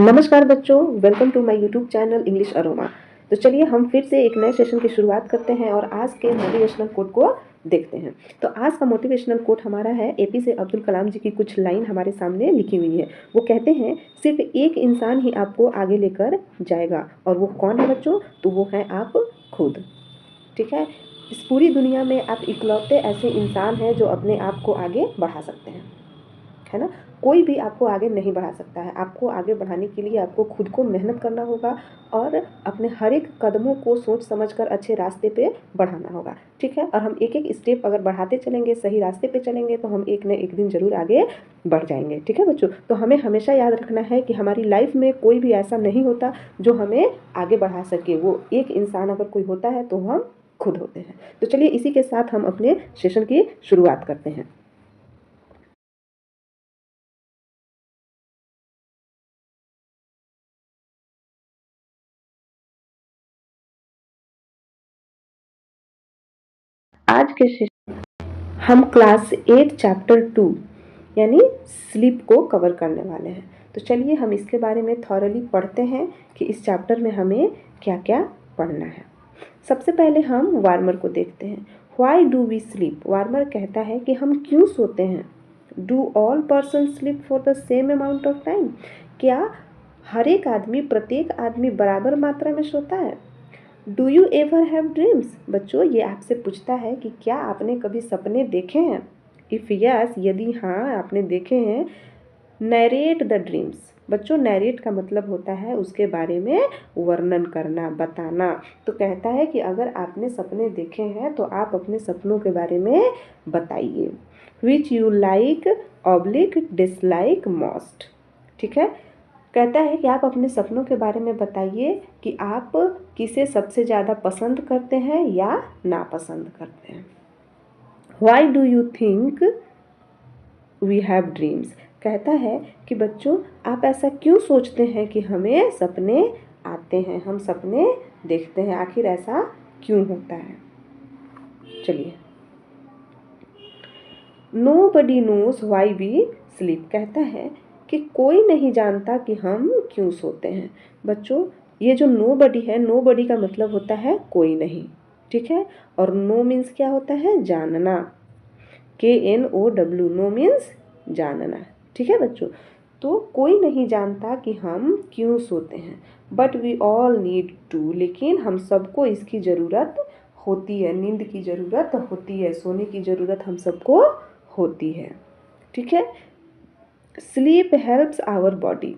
नमस्कार बच्चों, welcome to my YouTube channel English aroma. तो चलिए हम फिर से एक नए सेशन की शुरुआत करते हैं और आज के मोटिवेशनल कोट को देखते हैं। तो आज का मोटिवेशनल कोट हमारा है एपीजे अब्दुल कलाम जी की कुछ लाइन हमारे सामने लिखी हुई है। वो कहते हैं सिर्फ एक इंसान ही आपको आगे लेकर जाएगा, और वो कौन है बच्चों? तो वो है आप खुद। ठीक है, इस पूरी दुनिया में आप इकलौते ऐसे इंसान हैं जो अपने आप को आगे बढ़ा सकते हैं, है ना। कोई भी आपको आगे नहीं बढ़ा सकता है। आपको आगे बढ़ाने के लिए आपको खुद को मेहनत करना होगा और अपने हर एक कदमों को सोच समझकर अच्छे रास्ते पे बढ़ाना होगा। ठीक है, और हम एक एक स्टेप अगर बढ़ाते चलेंगे, सही रास्ते पे चलेंगे, तो हम एक न एक दिन जरूर आगे बढ़ जाएंगे। ठीक है बच्चों, तो हमें हमेशा याद रखना है कि हमारी लाइफ में कोई भी ऐसा नहीं होता जो हमें आगे बढ़ा सके। वो एक इंसान अगर कोई होता है तो हम खुद होते हैं। तो चलिए इसी के साथ हम अपने सेशन की शुरुआत करते हैं। आज के हम क्लास 8 चैप्टर 2 यानी स्लीप को कवर करने वाले हैं। तो चलिए हम इसके बारे में थॉरली पढ़ते हैं कि इस चैप्टर में हमें क्या क्या पढ़ना है। सबसे पहले हम वार्मर को देखते हैं। Why do we sleep? Warmer कहता है कि हम क्यों सोते हैं। Do all person sleep for the same amount of time? क्या हर एक आदमी, प्रत्येक आदमी बराबर मात्रा में सोता है? Do you ever have dreams? बच्चों ये आपसे पूछता है कि क्या आपने कभी सपने देखे हैं। इफ़ यस, यदि हाँ आपने देखे हैं, नैरेट द ड्रीम्स। बच्चों नैरेट का मतलब होता है उसके बारे में वर्णन करना, बताना। तो कहता है कि अगर आपने सपने देखे हैं तो आप अपने सपनों के बारे में बताइए। Which you like oblique dislike most. ठीक है, कहता है कि आप अपने सपनों के बारे में बताइए कि आप किसे सबसे ज़्यादा पसंद करते हैं या नापसंद करते हैं। Why do you think we have dreams? कहता है कि बच्चों आप ऐसा क्यों सोचते हैं कि हमें सपने आते हैं, हम सपने देखते हैं, आखिर ऐसा क्यों होता है। चलिए, Nobody knows why we sleep। कहता है कि कोई नहीं जानता कि हम क्यों सोते हैं। बच्चों ये जो nobody है, nobody का मतलब होता है कोई नहीं। ठीक है, और नो मीन्स क्या होता है? जानना। KNOW, नो मीन्स जानना। ठीक है बच्चों, तो कोई नहीं जानता कि हम क्यों सोते हैं। But we all need to, लेकिन हम सबको इसकी ज़रूरत होती है, नींद की ज़रूरत होती है, सोने की ज़रूरत हम सबको होती है। ठीक है, sleep helps our body.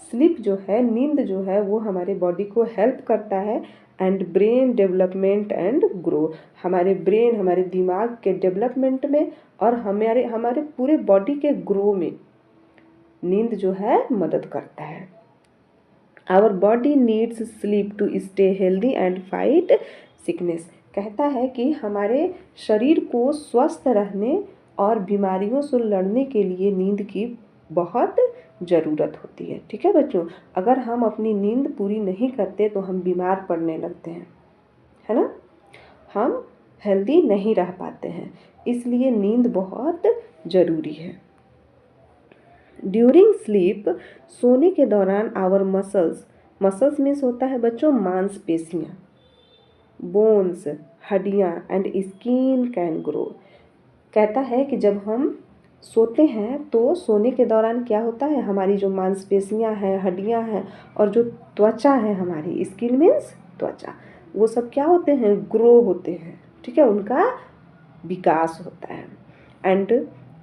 Sleep जो है, नींद जो है, वो हमारे बॉडी को हेल्प करता है and brain development and grow. हमारे ब्रेन, हमारे दिमाग के डेवलपमेंट में और हमारे हमारे पूरे बॉडी के ग्रो में नींद जो है मदद करता है। Our body needs sleep to stay healthy and fight sickness. कहता है कि हमारे शरीर को स्वस्थ रहने और बीमारियों से लड़ने के लिए नींद की बहुत ज़रूरत होती है। ठीक है बच्चों, अगर हम अपनी नींद पूरी नहीं करते तो हम बीमार पड़ने लगते हैं, है ना। हम हेल्दी नहीं रह पाते हैं, इसलिए नींद बहुत ज़रूरी है। ड्यूरिंग स्लीप, सोने के दौरान आवर मसल्स, मसल्स मीन्स होता है बच्चों मांसपेशियाँ, बोन्स हड्डियाँ एंड स्किन कैन ग्रो। कहता है कि जब हम सोते हैं तो सोने के दौरान क्या होता है, हमारी जो मांसपेशियाँ हैं, हड्डियाँ हैं और जो त्वचा है हमारी, स्किन मीन्स त्वचा, वो सब क्या होते हैं? ग्रो होते हैं। ठीक है, उनका विकास होता है। And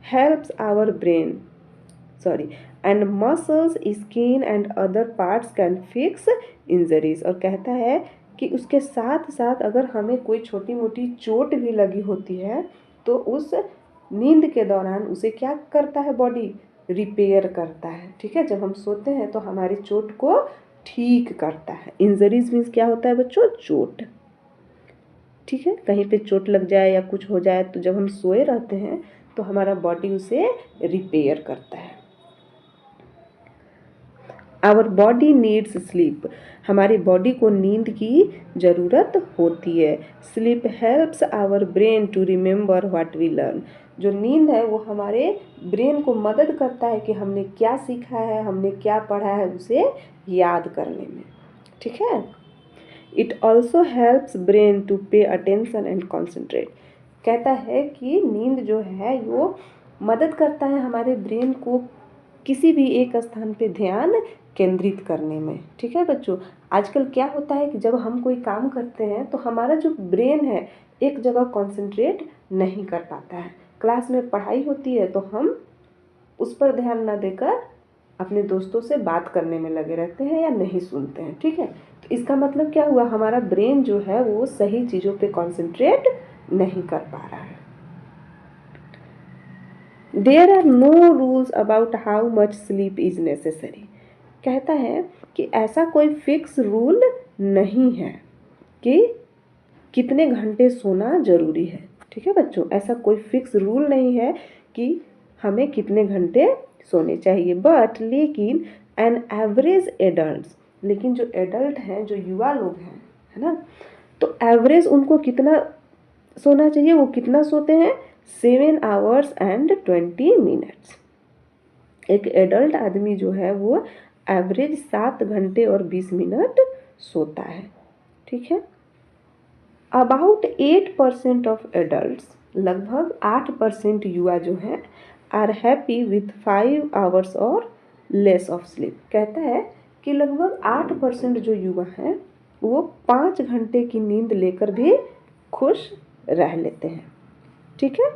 helps our brain, sorry, and muscles skin and other parts can fix injuries. और कहता है कि उसके साथ साथ अगर हमें कोई छोटी मोटी चोट भी लगी होती है तो उस नींद के दौरान उसे क्या करता है? बॉडी रिपेयर करता है। ठीक है, जब हम सोते हैं तो हमारी चोट को ठीक करता है। इंजरीज मीन्स क्या होता है बच्चों? चोट। ठीक है, कहीं पे चोट लग जाए या कुछ हो जाए तो जब हम सोए रहते हैं तो हमारा बॉडी उसे रिपेयर करता है। आवर बॉडी नीड्स स्लीप, हमारी बॉडी को नींद की ज़रूरत होती है। Sleep helps our brain to remember what we learn, जो नींद है वो हमारे ब्रेन को मदद करता है कि हमने क्या सीखा है, हमने क्या पढ़ा है, उसे याद करने में। ठीक है। It also helps brain to pay attention and concentrate, कहता है कि नींद जो है वो मदद करता है हमारे ब्रेन को किसी भी एक स्थान पे ध्यान केंद्रित करने में। ठीक है बच्चों, आजकल क्या होता है कि जब हम कोई काम करते हैं तो हमारा जो ब्रेन है एक जगह कंसंट्रेट नहीं कर पाता है। क्लास में पढ़ाई होती है तो हम उस पर ध्यान न देकर अपने दोस्तों से बात करने में लगे रहते हैं या नहीं सुनते हैं। ठीक है, तो इसका मतलब क्या हुआ, हमारा ब्रेन जो है वो सही चीज़ों पे कंसंट्रेट नहीं कर पा रहा है। There are no rules about how much sleep is necessary, कहता है कि ऐसा कोई फिक्स रूल नहीं है कि कितने घंटे सोना जरूरी है। ठीक है बच्चों, ऐसा कोई फिक्स रूल नहीं है कि हमें कितने घंटे सोने चाहिए। बट लेकिन एन एवरेज एडल्ट, लेकिन जो एडल्ट हैं, जो युवा लोग हैं, है ना, तो एवरेज उनको कितना सोना चाहिए, वो कितना सोते हैं, 7 hours and 20 minutes। एक एडल्ट आदमी जो है वो एवरेज 7 घंटे और 20 मिनट सोता है। ठीक है। अबाउट 8% ऑफ एडल्ट्स, लगभग 8% युवा जो हैं, आर हैप्पी विथ 5 hours और लेस ऑफ स्लीप, कहता है कि लगभग 8% जो युवा हैं वो 5 घंटे की नींद लेकर भी खुश रह लेते हैं। ठीक है।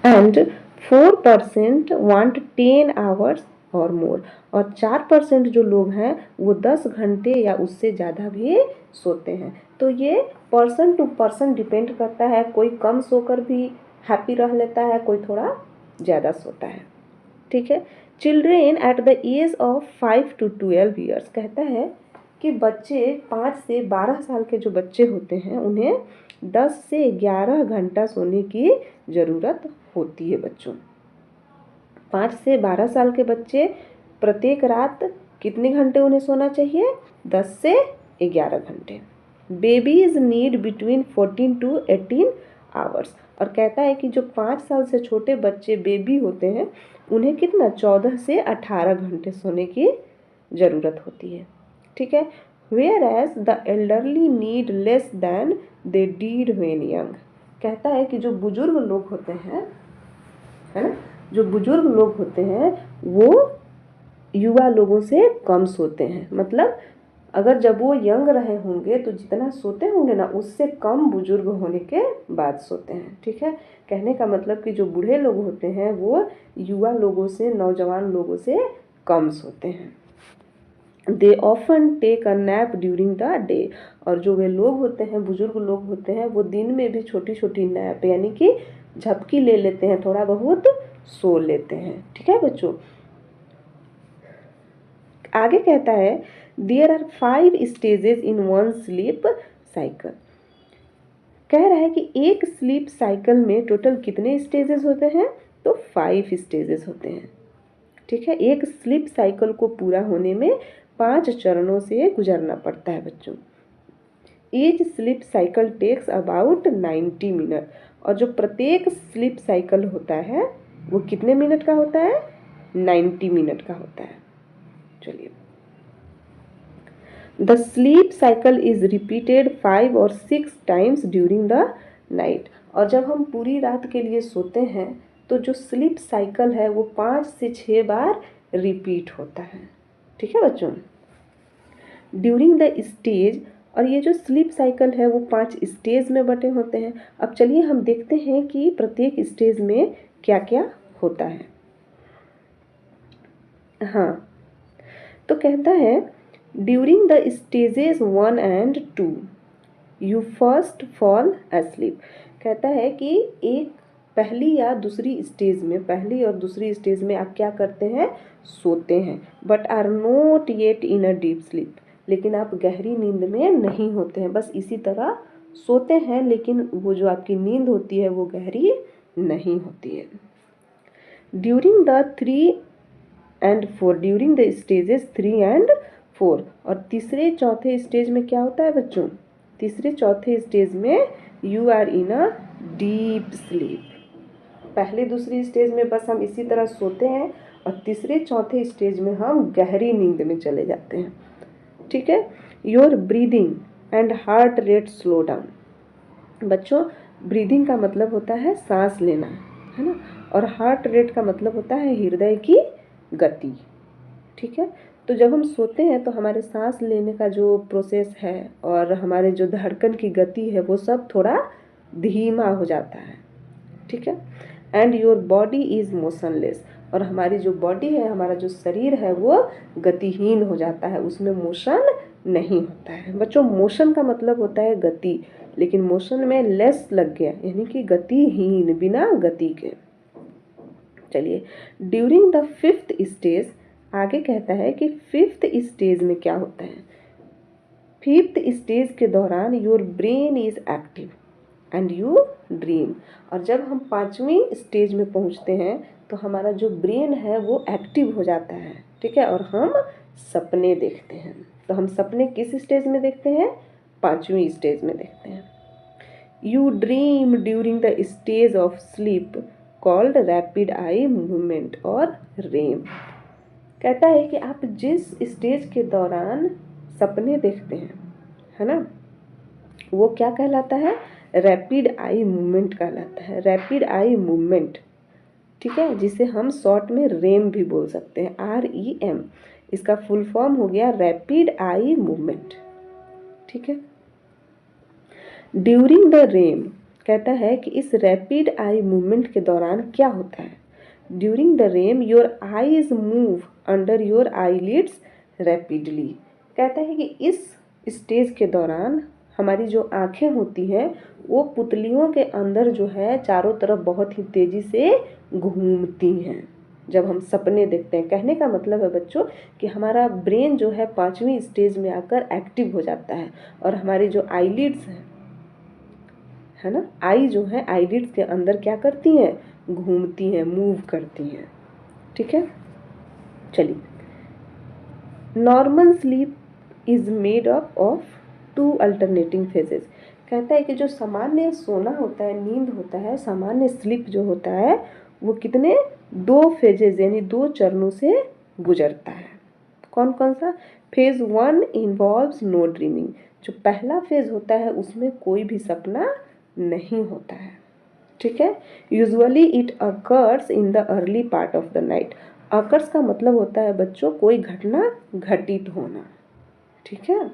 एंड 4% वांट 10 hours और मोर, और 4% जो लोग हैं वो 10 घंटे या उससे ज़्यादा भी सोते हैं। तो ये पर्सन टू पर्सन डिपेंड करता है, कोई कम सोकर भी हैप्पी रह लेता है, कोई थोड़ा ज़्यादा सोता है। ठीक है। Children at the age of 5 to 12 years, कहता है कि बच्चे 5 से 12 साल के जो बच्चे होते हैं उन्हें 10 से 11 घंटा सोने की ज़रूरत होती है बच्चों। 5 से 12 साल के बच्चे प्रत्येक रात कितने घंटे उन्हें सोना चाहिए, 10 से 11 घंटे। Babies need between 14 to 18 hours, और कहता है कि जो 5 साल से छोटे बच्चे बेबी होते हैं उन्हें कितना 14 से 18 घंटे सोने की ज़रूरत होती है। ठीक है। Whereas the elderly need less than they did when young, कहता है कि जो बुजुर्ग लोग होते हैं, है ना, जो बुजुर्ग लोग होते हैं वो युवा लोगों से कम सोते हैं। मतलब अगर जब वो यंग रहे होंगे तो जितना सोते होंगे ना उससे कम बुजुर्ग होने के बाद सोते हैं। ठीक है। कहने का मतलब कि जो बूढ़े लोग होते हैं वो युवा लोगों से, नौजवान लोगों से कम सोते हैं। They often take a nap during the day, और जो वे लोग होते हैं, बुजुर्ग लोग होते हैं, वो दिन में भी छोटी छोटी नैप यानी कि झपकी ले लेते हैं, थोड़ा बहुत सो लेते हैं। ठीक है बच्चों। आगे कहता है there are 5 stages in one sleep cycle, कह रहा है कि एक स्लीप साइकिल में टोटल कितने स्टेजेस होते हैं, तो 5 स्टेजेस होते हैं। ठीक है। एक स्लीप साइकिल को पूरा होने में 5 चरणों से गुजरना पड़ता है बच्चों। Each sleep cycle takes about 90 minute, और जो प्रत्येक स्लीप साइकिल होता है वो कितने मिनट का होता है, 90 मिनट का होता है। चलिए, the sleep cycle is repeated 5 or 6 times during the night, और जब हम पूरी रात के लिए सोते हैं तो जो स्लीप साइकिल है वो 5 से 6 बार रिपीट होता है। ठीक है बच्चों। ड्यूरिंग द स्टेज, और ये जो स्लीप साइकिल है वो 5 स्टेज में बटे होते हैं। अब चलिए हम देखते हैं कि प्रत्येक स्टेज में क्या क्या होता है। हाँ, तो कहता है during the stages 1 and 2 you first fall asleep, कहता है कि एक पहली या दूसरी स्टेज में, पहली और दूसरी स्टेज में आप क्या करते हैं, सोते हैं, but are not yet in a deep sleep, लेकिन आप गहरी नींद में नहीं होते हैं, बस इसी तरह सोते हैं, लेकिन वो जो आपकी नींद होती है वो गहरी नहीं होती है। During the 3 and 4 during the stages 3 and 4। और तीसरे चौथे स्टेज में क्या होता है बच्चों? तीसरे चौथे स्टेज में you are in a deep sleep. पहले दूसरी स्टेज में बस हम इसी तरह सोते हैं और तीसरे चौथे स्टेज में हम गहरी नींद में चले जाते हैं। ठीक है। Your breathing and heart rate slow down. बच्चों, ब्रीदिंग का मतलब होता है सांस लेना, है ना, और हार्ट रेट का मतलब होता है हृदय की गति। ठीक है। तो जब हम सोते हैं तो हमारे सांस लेने का जो प्रोसेस है और हमारे जो धड़कन की गति है वो सब थोड़ा धीमा हो जाता है। ठीक है। And your body is motionless. और हमारी जो बॉडी है, हमारा जो शरीर है वो गतिहीन हो जाता है, उसमें मोशन नहीं होता है। बच्चों, मोशन का मतलब होता है गति, लेकिन मोशन में लेस लग गया यानी कि गतिहीन, बिना गति के। चलिए, ड्यूरिंग द 5th स्टेज, आगे कहता है कि 5th स्टेज में क्या होता है। 5th स्टेज के दौरान your brain is active and you dream. और जब हम 5वीं स्टेज में पहुंचते हैं तो हमारा जो ब्रेन है वो एक्टिव हो जाता है। ठीक है। और हम सपने देखते हैं। तो हम सपने किस स्टेज में देखते हैं? 5वीं स्टेज में देखते हैं। You dream during the stage of sleep called rapid eye movement और रेम। कहता है कि आप जिस स्टेज के दौरान सपने देखते हैं, है ना, वो क्या कहलाता है? रैपिड आई मूवमेंट कहलाता है। रैपिड आई मूवमेंट, ठीक है, जिसे हम शॉर्ट में रेम भी बोल सकते हैं, REM। इसका फुल फॉर्म हो गया रैपिड आई मूवमेंट। ठीक है। ड्यूरिंग द रेम, कहता है कि इस रैपिड आई मूवमेंट के दौरान क्या होता है? During the REM your eyes move under your eyelids rapidly. कहता है कि इस स्टेज के दौरान हमारी जो आँखें होती हैं वो पुतलियों के अंदर जो है चारों तरफ बहुत ही तेज़ी से घूमती हैं जब हम सपने देखते हैं। कहने का मतलब है बच्चों कि हमारा ब्रेन जो है 5वीं स्टेज में आकर एक्टिव हो जाता है और हमारी जो आईलिड्स है ना, आई जो है आईलिड्स के अंदर क्या करती हैं? घूमती हैं, मूव करती हैं। ठीक है। चलिए, normal sleep is made up of 2 alternating phases. कहता है कि जो सामान्य सोना होता है, नींद होता है, सामान्य स्लीप जो होता है वो कितने 2 फेजेस यानी 2 चरणों से गुजरता है। कौन कौन सा? Phase 1 involves no dreaming. जो पहला फेज होता है उसमें कोई भी सपना नहीं होता है। ठीक है। Usually it occurs in the early part of the night. Occurs का मतलब होता है बच्चों कोई घटना घटित होना। ठीक है।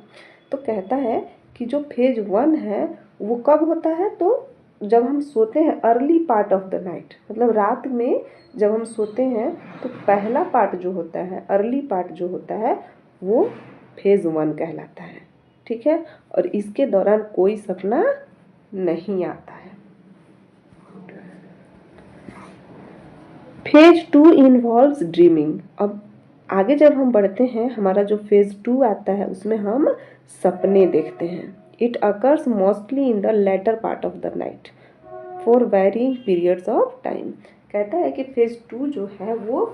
तो कहता है कि जो फेज 1 है वो कब होता है? तो जब हम सोते हैं early part of the night, मतलब रात में जब हम सोते हैं तो पहला पार्ट जो होता है, अर्ली पार्ट जो होता है वो फेज 1 कहलाता है। ठीक है। और इसके दौरान कोई सपना नहीं आता है। Phase 2 involves dreaming. अब आगे जब हम बढ़ते हैं, हमारा जो फेज 2 आता है उसमें हम सपने देखते हैं। It occurs mostly in the latter part of the night for varying periods of time. कहता है कि फेज 2 जो है वो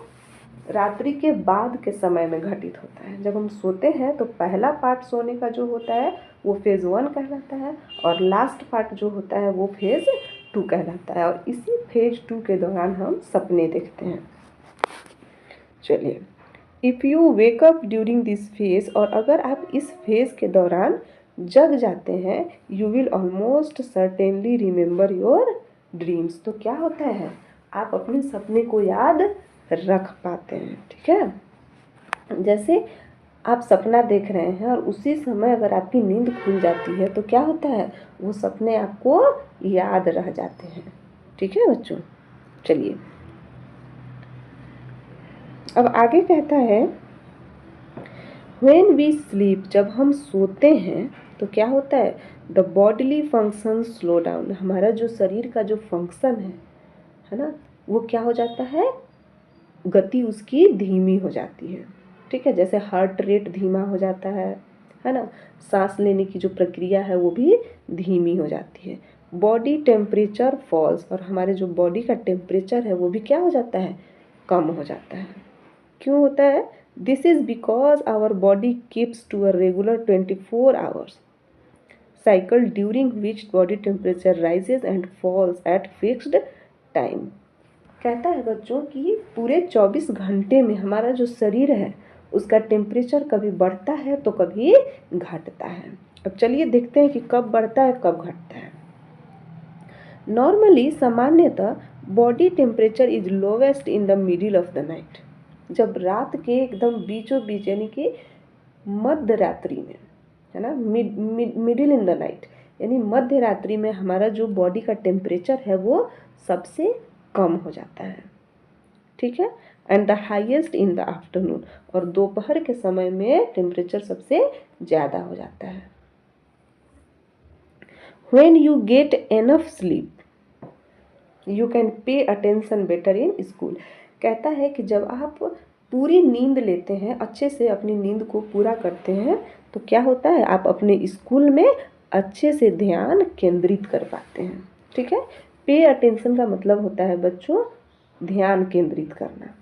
रात्रि के बाद के समय में घटित होता है। जब हम सोते हैं तो पहला पार्ट सोने का जो होता है वो फेज 1 कहलाता है और लास्ट पार्ट जो होता है वो फेज 2 कहलाता है। और इसी फेज 2 के दौरान हम सपने देखते हैं। चलिए, if you wake up during this phase, और अगर आप इस फेज के दौरान जग जाते हैं, you will almost certainly remember your dreams. तो क्या होता है? आप अपने सपने को याद रख पाते हैं। ठीक है। जैसे आप सपना देख रहे हैं और उसी समय अगर आपकी नींद खुल जाती है तो क्या होता है? वो सपने आपको याद रह जाते हैं। ठीक है बच्चों। चलिए, अब आगे कहता है व्हेन वी स्लीप, जब हम सोते हैं तो क्या होता है? The bodily function slow down. हमारा जो शरीर का जो फंक्शन है ना, वो क्या हो जाता है? गति उसकी धीमी हो जाती है। ठीक है। जैसे हार्ट रेट धीमा हो जाता है ना, सांस लेने की जो प्रक्रिया है वो भी धीमी हो जाती है। बॉडी टेम्परेचर फॉल्स, और हमारे जो बॉडी का टेम्परेचर है वो भी क्या हो जाता है? कम हो जाता है। क्यों होता है? This is because our body keeps to a regular 24 hours cycle during which body temperature rises and falls at fixed time। कहता है बच्चों कि पूरे 24 घंटे में हमारा जो शरीर है उसका टेम्परेचर कभी बढ़ता है तो कभी घटता है। अब चलिए देखते हैं कि कब बढ़ता है कब घटता है। नॉर्मली सामान्यतः body temperature is lowest in the middle of the night. जब रात के एकदम बीचों बीच यानी कि मध्य रात्रि में, है ना, मिडिल इन द नाइट यानी मध्य रात्रि में हमारा जो बॉडी का टेम्परेचर है वो सबसे कम हो जाता है। ठीक है, and the highest in the afternoon, और दोपहर के समय में टेम्परेचर सबसे ज़्यादा हो जाता है। When you get enough sleep you can pay attention better in school. कहता है कि जब आप पूरी नींद लेते हैं, अच्छे से अपनी नींद को पूरा करते हैं, तो क्या होता है, आप अपने स्कूल में अच्छे से ध्यान केंद्रित कर पाते हैं। ठीक है, पे अटेंशन का मतलब होता है बच्चों ध्यान केंद्रित करना।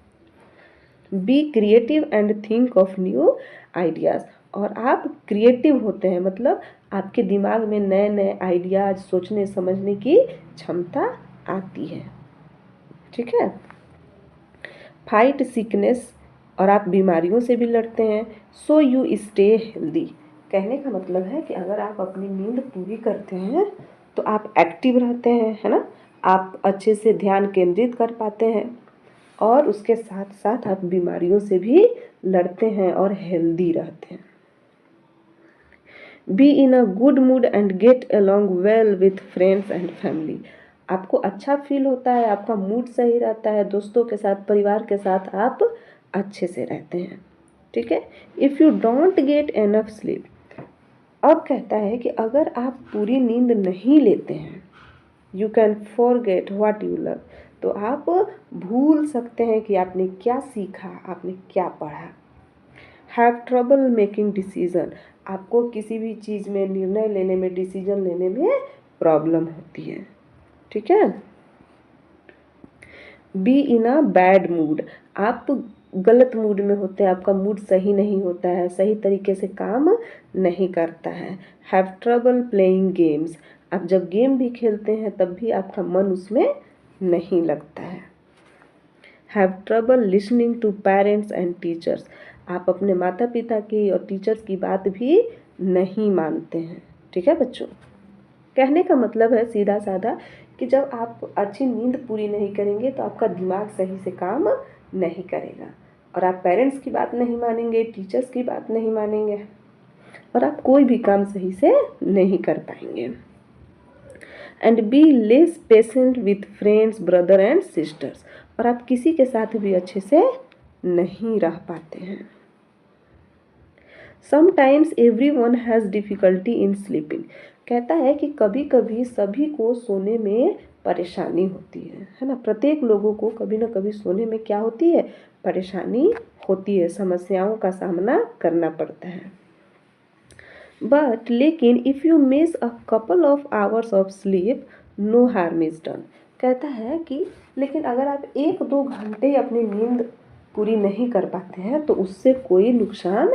Be creative and think of new ideas, और आप क्रिएटिव होते हैं मतलब आपके दिमाग में नए नए आइडियाज सोचने समझने की क्षमता आती है। ठीक है, फाइट सिकनेस, और आप बीमारियों से भी लड़ते हैं। So you stay healthy. कहने का मतलब है कि अगर आप अपनी नींद पूरी करते हैं तो आप एक्टिव रहते हैं, है ना, आप अच्छे से ध्यान केंद्रित कर पाते हैं और उसके साथ साथ आप बीमारियों से भी लड़ते हैं और हेल्दी रहते हैं। Be in a good mood and get along well with friends and family. आपको अच्छा फील होता है, आपका मूड सही रहता है, दोस्तों के साथ परिवार के साथ आप अच्छे से रहते हैं। ठीक है, if you don't get enough sleep, अब कहता है कि अगर आप पूरी नींद नहीं लेते हैं, you can forget what you learn, तो आप भूल सकते हैं कि आपने क्या सीखा, आपने क्या पढ़ा। हैव ट्रबल मेकिंग डिसीजन, आपको किसी भी चीज़ में निर्णय लेने में, डिसीजन लेने में प्रॉब्लम होती है। ठीक है, be in a bad mood, आप गलत मूड में होते हैं, आपका मूड सही नहीं होता है, सही तरीके से काम नहीं करता है। हैव ट्रबल प्लेइंग गेम्स, आप जब गेम भी खेलते हैं तब भी आपका मन उसमें नहीं लगता है। Have trouble listening to parents and teachers, आप अपने माता पिता की और टीचर्स की बात भी नहीं मानते हैं। ठीक है बच्चों, कहने का मतलब है सीधा साधा कि जब आप अच्छी नींद पूरी नहीं करेंगे तो आपका दिमाग सही से काम नहीं करेगा और आप पेरेंट्स की बात नहीं मानेंगे, टीचर्स की बात नहीं मानेंगे और आप कोई भी काम सही से नहीं कर पाएंगे। And be less patient with friends, brother and sisters, और आप किसी के साथ भी अच्छे से नहीं रह पाते हैं। Sometimes everyone has difficulty in sleeping, कहता है कि कभी कभी सभी को सोने में परेशानी होती है ना, प्रत्येक लोगों को कभी ना कभी सोने में क्या होती है, परेशानी होती है, समस्याओं का सामना करना पड़ता है। बट लेकिन if you miss a couple of hours of sleep no harm is done, कहता है कि लेकिन अगर आप 1-2 घंटे अपनी नींद पूरी नहीं कर पाते हैं तो उससे कोई नुकसान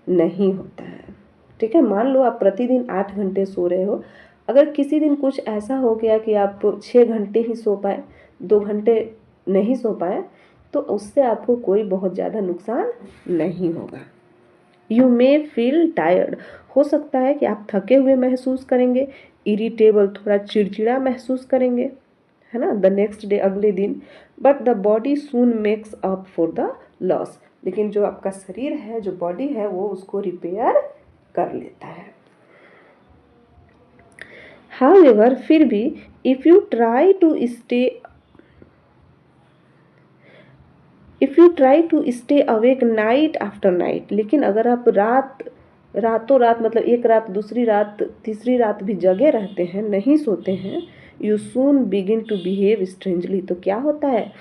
नहीं होता है। ठीक है, मान लो आप प्रतिदिन 8 घंटे सो रहे हो, अगर किसी दिन कुछ ऐसा हो गया कि आप 6 घंटे ही सो पाए, 2 घंटे नहीं सो पाए, तो उससे आपको कोई बहुत ज़्यादा नुकसान नहीं होगा। यू मे फील टायर्ड, हो सकता है कि आप थके हुए महसूस करेंगे, इरिटेबल, थोड़ा चिड़चिड़ा महसूस करेंगे, है ना, द नेक्स्ट डे, अगले दिन, but the body soon makes up for the loss, लेकिन जो आपका शरीर है, जो बॉडी है, वो उसको रिपेयर कर लेता है। हाउएवर, फिर भी if you try to stay awake night after night, लेकिन अगर आप रातों रात मतलब एक रात, दूसरी रात, तीसरी रात भी जगे रहते हैं, नहीं सोते हैं, you soon begin to behave strangely, तो क्या होता है,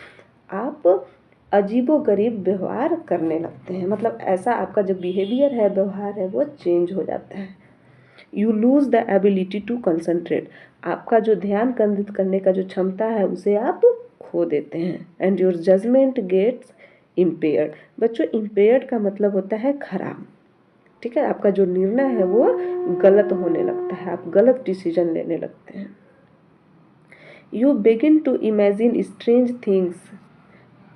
आप अजीबोगरीब व्यवहार करने लगते हैं, मतलब ऐसा आपका जो बिहेवियर है, व्यवहार है, वो चेंज हो जाता है। You lose the ability to concentrate, आपका जो ध्यान केंद्रित करने का जो क्षमता है उसे आप खो देते हैं। And your judgement gets impaired. बच्चों इम्पेयर्ड का मतलब होता है खराब, ठीक है, आपका जो निर्णय है वो गलत होने लगता है, आप गलत डिसीजन लेने लगते हैं। You begin to imagine strange things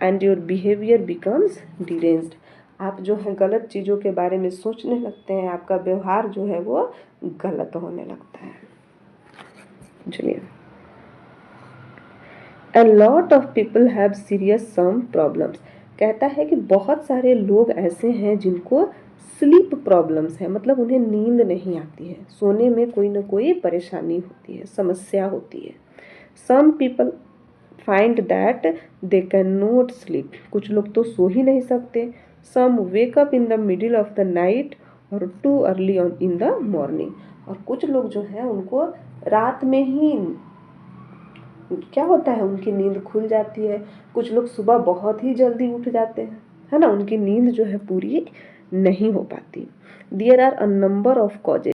and your behaviour becomes deranged. आप जो है गलत चीज़ों के बारे में सोचने लगते हैं, आपका व्यवहार जो है वो गलत होने लगता है। चलिए, A lot of people have serious some problems। कहता है कि बहुत सारे लोग ऐसे हैं जिनको स्लीप प्रॉब्लम्स है, मतलब उन्हें नींद नहीं आती है, सोने में कोई ना कोई परेशानी होती है, समस्या होती है। Some people find that they cannot sleep। कुछ लोग तो सो ही नहीं सकते। Some wake up in the middle of the night or too early in the morning। और कुछ लोग जो है उनको रात में ही क्या होता है, उनकी नींद खुल जाती है। कुछ लोग सुबह बहुत ही जल्दी उठ जाते हैं, है ना, उनकी नींद जो है पूरी नहीं हो पाती। There are a number of causes.